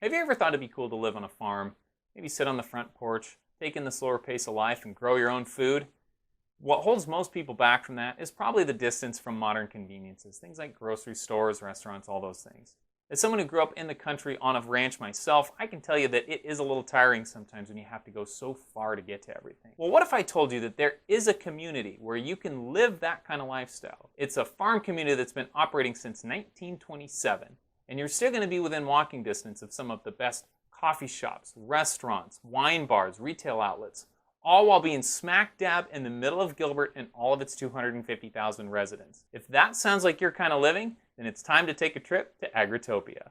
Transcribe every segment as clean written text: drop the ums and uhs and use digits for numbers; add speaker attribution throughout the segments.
Speaker 1: Have you ever thought it'd be cool to live on a farm? Maybe sit on the front porch, take in the slower pace of life, and grow your own food? What holds most people back from that is probably the distance from modern conveniences, things like grocery stores, restaurants, all those things. As someone who grew up in the country on a ranch myself, I can tell you that it is a little tiring sometimes when you have to go so far to get to everything. Well, what if I told you that there is a community where you can live that kind of lifestyle? It's a farm community that's been operating since 1927, and you're still going to be within walking distance of some of the best coffee shops, restaurants, wine bars, retail outlets, all while being smack dab in the middle of Gilbert and all of its 250,000 residents. If that sounds like your kind of living, then it's time to take a trip to Agritopia.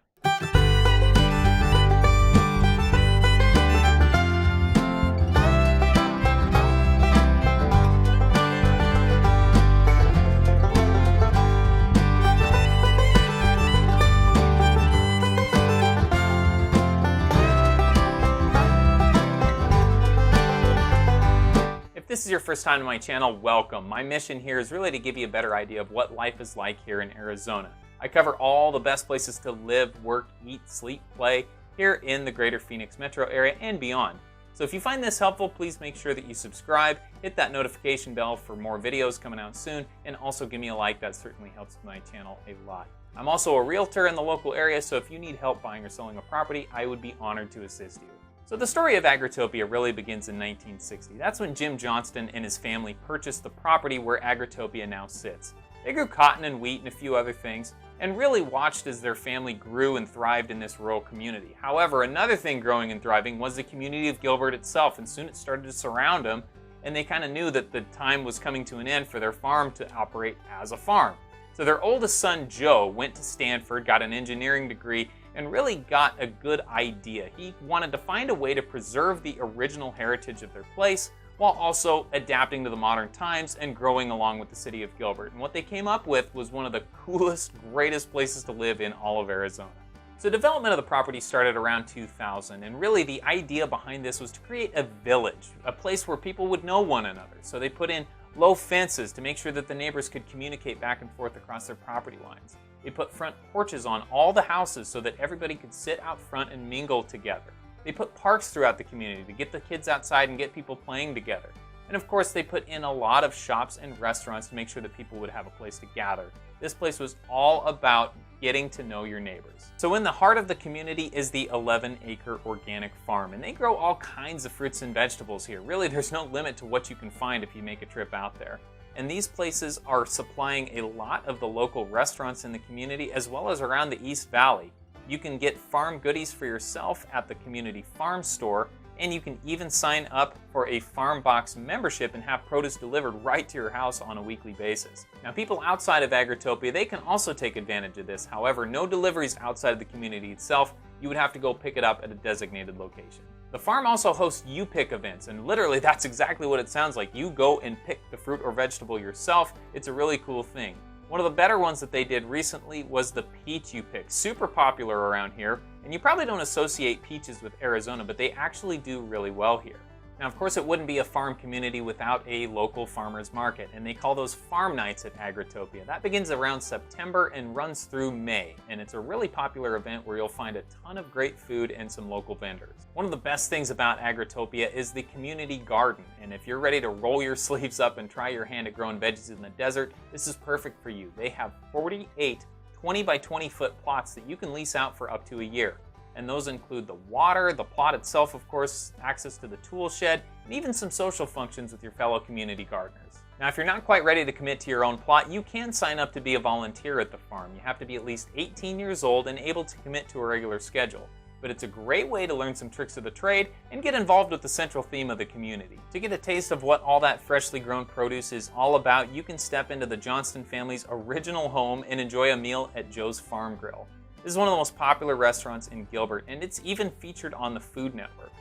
Speaker 1: If this is your first time to my channel, welcome. My mission here is really to give you a better idea of what life is like here in Arizona. I cover all the best places to live, work, eat, sleep, play here in the greater Phoenix metro area and beyond. So if you find this helpful, please make sure that you subscribe, hit that notification bell for more videos coming out soon, and also give me a like. That certainly helps my channel a lot. I'm also a realtor in the local area, so if you need help buying or selling a property, I would be honored to assist you. So the story of Agritopia really begins in 1960. That's when Jim Johnston and his family purchased the property where Agritopia now sits. They grew cotton and wheat and a few other things, and really watched as their family grew and thrived in this rural community. However, another thing growing and thriving was the community of Gilbert itself, and soon it started to surround them, and they kind of knew that the time was coming to an end for their farm to operate as a farm. So their oldest son, Joe, went to Stanford, got an engineering degree, and really got a good idea. He wanted to find a way to preserve the original heritage of their place while also adapting to the modern times and growing along with the city of Gilbert. And what they came up with was one of the coolest, greatest places to live in all of Arizona. So development of the property started around 2000, and really the idea behind this was to create a village, a place where people would know one another. So they put in low fences to make sure that the neighbors could communicate back and forth across their property lines. They put front porches on all the houses so that everybody could sit out front and mingle together. They put parks throughout the community to get the kids outside and get people playing together. And of course, they put in a lot of shops and restaurants to make sure that people would have a place to gather. This place was all about getting to know your neighbors. So in the heart of the community is the 11-acre organic farm, and they grow all kinds of fruits and vegetables here. Really, there's no limit to what you can find if you make a trip out there. And these places are supplying a lot of the local restaurants in the community as well as around the East Valley. You can get farm goodies for yourself at the community farm store, and you can even sign up for a farm box membership and have produce delivered right to your house on a weekly basis. Now, people outside of Agritopia, they can also take advantage of this. However, no deliveries outside of the community itself. You would have to go pick it up at a designated location. The farm also hosts you-pick events, and literally that's exactly what it sounds like. You go and pick the fruit or vegetable yourself. It's a really cool thing. One of the better ones that they did recently was the peach you-pick. Super popular around here, and you probably don't associate peaches with Arizona, but they actually do really well here. Now, of course, it wouldn't be a farm community without a local farmers market, and they call those farm nights at Agritopia. That begins around September and runs through May, and it's a really popular event where you'll find a ton of great food and some local vendors. One of the best things about Agritopia is the community garden, and if you're ready to roll your sleeves up and try your hand at growing veggies in the desert, this is perfect for you. They have 48 20 by 20 foot plots that you can lease out for up to a year. And those include the water, the plot itself, of course, access to the tool shed, and even some social functions with your fellow community gardeners. Now, if you're not quite ready to commit to your own plot, you can sign up to be a volunteer at the farm. You have to be at least 18 years old and able to commit to a regular schedule. But it's a great way to learn some tricks of the trade and get involved with the central theme of the community. To get a taste of what all that freshly grown produce is all about, you can step into the Johnston family's original home and enjoy a meal at Joe's Farm Grill. This is one of the most popular restaurants in Gilbert, and it's even featured on the Food Network.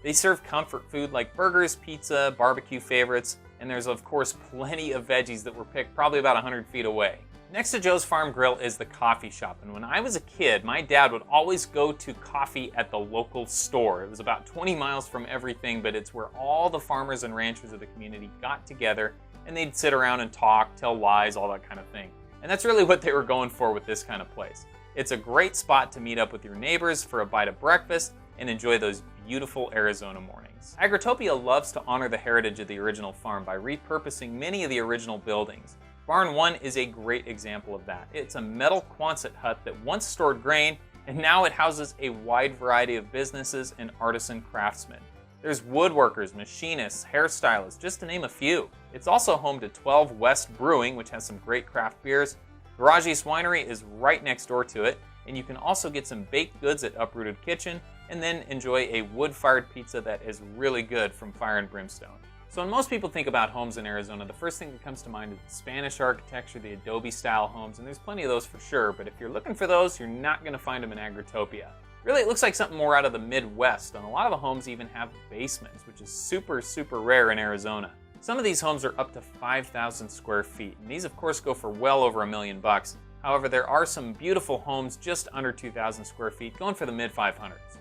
Speaker 1: They serve comfort food like burgers, pizza, barbecue favorites, and there's of course plenty of veggies that were picked probably about 100 feet away. Next to Joe's Farm Grill is the coffee shop, and when I was a kid, my dad would always go to coffee at the local store. It was about 20 miles from everything, but it's where all the farmers and ranchers of the community got together, and they'd sit around and talk, tell lies, all that kind of thing. And that's really what they were going for with this kind of place. It's a great spot to meet up with your neighbors for a bite of breakfast and enjoy those beautiful Arizona mornings. Agritopia loves to honor the heritage of the original farm by repurposing many of the original buildings. Barn 1 is a great example of that. It's a metal Quonset hut that once stored grain, and now it houses a wide variety of businesses and artisan craftsmen. There's woodworkers, machinists, hairstylists, just to name a few. It's also home to 12 West Brewing, which has some great craft beers. Garage East Winery is right next door to it, and you can also get some baked goods at Uprooted Kitchen, and then enjoy a wood-fired pizza that is really good from Fire and Brimstone. So when most people think about homes in Arizona, the first thing that comes to mind is the Spanish architecture, the Adobe-style homes, and there's plenty of those for sure, but if you're looking for those, you're not going to find them in Agritopia. Really, it looks like something more out of the Midwest, and a lot of the homes even have basements, which is super, super rare in Arizona. Some of these homes are up to 5,000 square feet, and these of course go for well over $1 million. However, there are some beautiful homes just under 2,000 square feet, going for the mid-500s.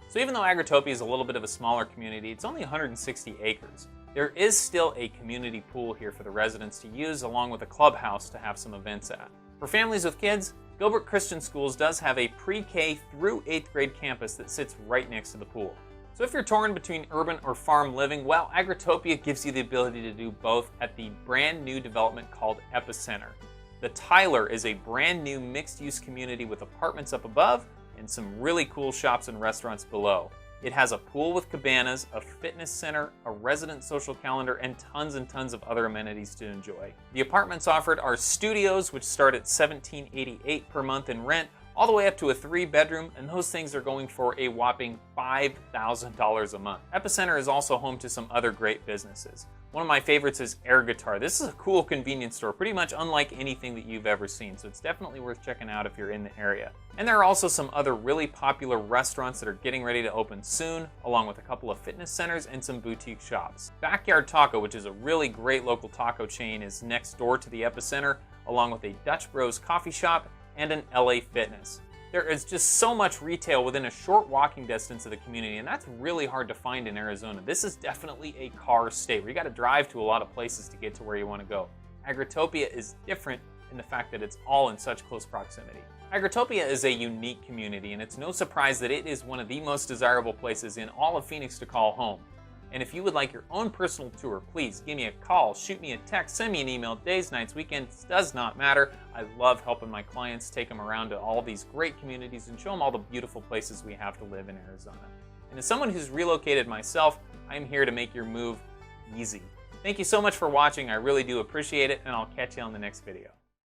Speaker 1: So even though Agritopia is a little bit of a smaller community, it's only 160 acres. There is still a community pool here for the residents to use, along with a clubhouse to have some events at. For families with kids, Gilbert Christian Schools does have a pre-K through 8th grade campus that sits right next to the pool. So if you're torn between urban or farm living, well, Agritopia gives you the ability to do both at the brand new development called Epicenter. The Tyler is a brand new mixed-use community with apartments up above and some really cool shops and restaurants below. It has a pool with cabanas, a fitness center, a resident social calendar, and tons of other amenities to enjoy. The apartments offered are studios, which start at $1,788 per month in rent, all the way up to a 3-bedroom, and those things are going for a whopping $5,000 a month. Epicenter is also home to some other great businesses. One of my favorites is Air Guitar. This is a cool convenience store, pretty much unlike anything that you've ever seen, so it's definitely worth checking out if you're in the area. And there are also some other really popular restaurants that are getting ready to open soon, along with a couple of fitness centers and some boutique shops. Backyard Taco, which is a really great local taco chain, is next door to the Epicenter, along with a Dutch Bros coffee shop and an LA Fitness. There is just so much retail within a short walking distance of the community, and that's really hard to find in Arizona. This is definitely a car state where you got to drive to a lot of places to get to where you want to go. Agritopia is different in the fact that it's all in such close proximity. Agritopia is a unique community, and it's no surprise that it is one of the most desirable places in all of Phoenix to call home. And if you would like your own personal tour, please give me a call, shoot me a text, send me an email. Days, nights, weekends, does not matter. I love helping my clients take them around to all these great communities and show them all the beautiful places we have to live in Arizona. And as someone who's relocated myself, I'm here to make your move easy. Thank you so much for watching. I really do appreciate it, and I'll catch you on the next video.